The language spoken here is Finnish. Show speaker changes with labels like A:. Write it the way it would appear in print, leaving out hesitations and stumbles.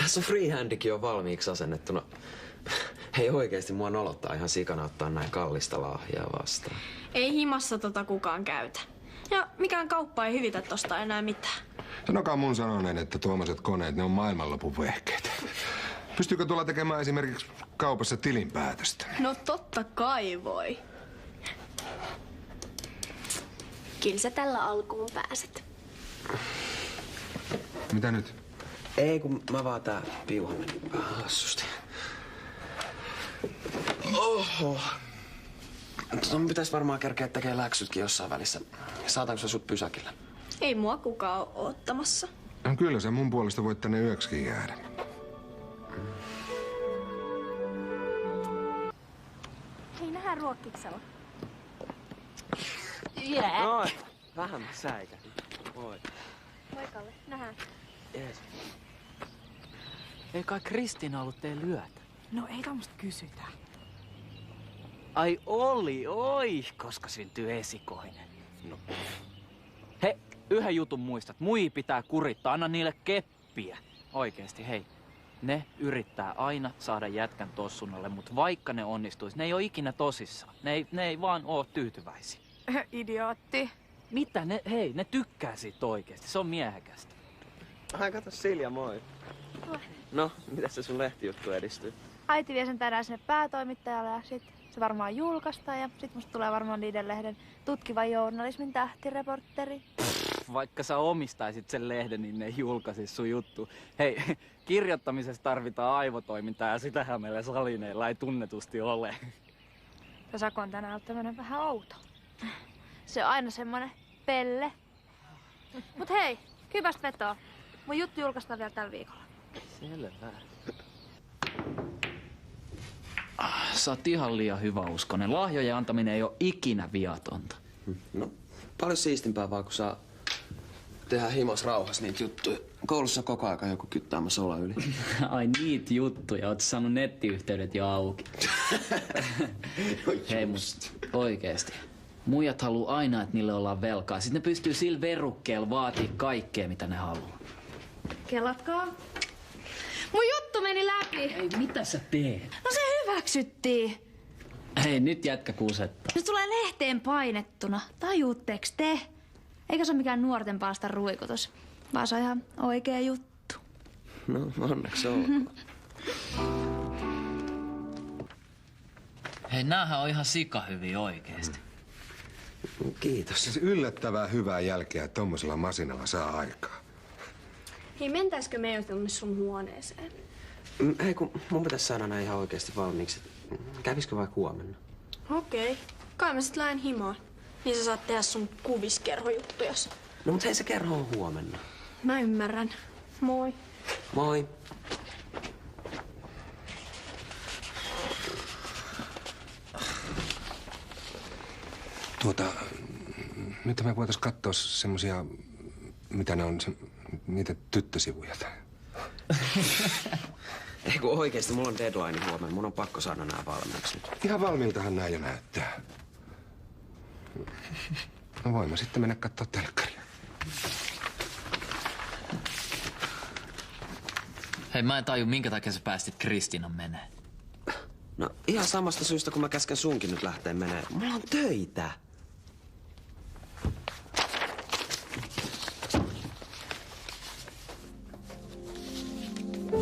A: Tässä on freehandikin jo valmiiksi asennettuna. Hei oikeesti mua nolottaa ihan sikana ottaa näin kallista lahjaa vastaan.
B: Ei himassa kukaan käytä. Ja mikään kauppa ei hyvitä tosta enää mitään.
C: Sanokaa mun sanoneen, että tuommoiset koneet, ne on maailmanlopun vehkeitä. Pystyykö tuolla tekemään esimerkiksi kaupassa tilinpäätöstä?
B: No totta kai voi.
D: Kyllä sä tällä alkuun pääset.
C: Mitä nyt?
A: Ei, kun mä vaan tää piuha meni vähän hassusti. Oho. Mun pitäis varmaan kerkeä tekee läksytkin jossain välissä. Saatanko sä sut pysäkillä?
B: Ei mua kukaan ole oottamassa.
C: No kyllä sä mun puolesta voit tänne yöksikin jäädä.
D: Hei, nähdään ruokkiksella.
A: Noin. Vähän mä säikähdin. Moi.
D: Moi Kalle, nähdään.
A: Jees.
E: Ei kai Kristiina ollut teidän lyötä?
F: No ei tommoista kysytä.
E: Ai oli, oi, koska syntyy esikoinen. No. He, yhden jutun muistat. Mui pitää kurittaa, anna niille keppiä. Oikeesti, hei. Ne yrittää aina saada jätkän tossunnalle, mutta vaikka ne onnistuis, ne ei oo ikinä tosissaan. Ne ei vaan oo tyytyväisiä.
F: Idiootti.
E: Mitä? Ne tykkää siitä oikeesti. Se on miehekästä.
A: Ai kato Silja, moi. No, mitä se sun lehtijuttu edistyy?
D: Äiti vie sen tänään sinne päätoimittajalle ja sit se varmaan julkaistaan ja sit musta tulee varmaan niiden lehden tutkivan journalismin tähtireportteri.
E: Vaikka sä omistaisit sen lehden, niin ne ei julkaisis sun juttu. Hei, kirjoittamisessa tarvitaan aivotoimintaa ja sitähän meillä salineilla ei tunnetusti ole.
D: Ja Saku on tänään ollut tämmönen vähän outo. Se on aina semmonen pelle. Mut hei, hyvästä vetoa. Mun juttu julkaistaan vielä tällä viikolla.
E: Selvä. Sä oot ihan liian hyväuskonen. Lahjojen antaminen ei oo ikinä viatonta.
A: No, paljon siistimpää vaan, kun saa tehdä himos rauhassa niitä juttuja. Koulussa koko aika joku kyttäämässä olla yli.
E: Ai niitä juttuja, oot saanut nettiyhteydet jo auki. Hei mut oikeesti. Muijat haluu aina, että niille ollaan velkaa. Sitten ne pystyy sillä verukkeella vaatii kaikkea, mitä ne haluaa.
D: Kelatkaa. Mun juttu meni läpi.
E: Ei, mitä sä teet?
D: No se hyväksyttiin.
E: Hei, nyt jätkä kusettaa.
D: Se tulee lehteen painettuna. Tajuutteks te? Eikä se ole mikään nuorten palstan ruikutus, vaan se on ihan oikea juttu.
A: No, onneksi olkoon.
E: Hei, näähän on ihan sikahyviä oikeesti.
A: Kiitos.
C: Siis yllättävää hyvää jälkeä tommosella masinalla saa aikaa.
B: Hei, mentäisikö me jo tonne sun huoneeseen?
A: Hei, kun mun pitäis saada nää ihan oikeesti valmiiksi. Kävisikö vaikka huomenna?
B: Okei. Kai mä sit lähden himaan. Niin sä saat tehdä sun kuviskerhojuttujas.
A: No mut hei, se kerho on huomenna.
B: Mä ymmärrän. Moi.
A: Moi.
C: Nyt me voitais katsoa semmosia, mitä ne on, niitä tyttösivuja.
A: Ei kun oikeesti, mulla on deadline huomenna. Mun on pakko saada nää valmiiksi nyt.
C: Ihan valmiiltahan nää jo näyttää. No voin mä sitten mennä kattoo telkkaria.
E: Hei, mä en taju, minkä takia sä päästit Kristiinan menee.
A: No ihan samasta syystä, kun mä käsken sunkin nyt lähteä menee. Mulla on töitä.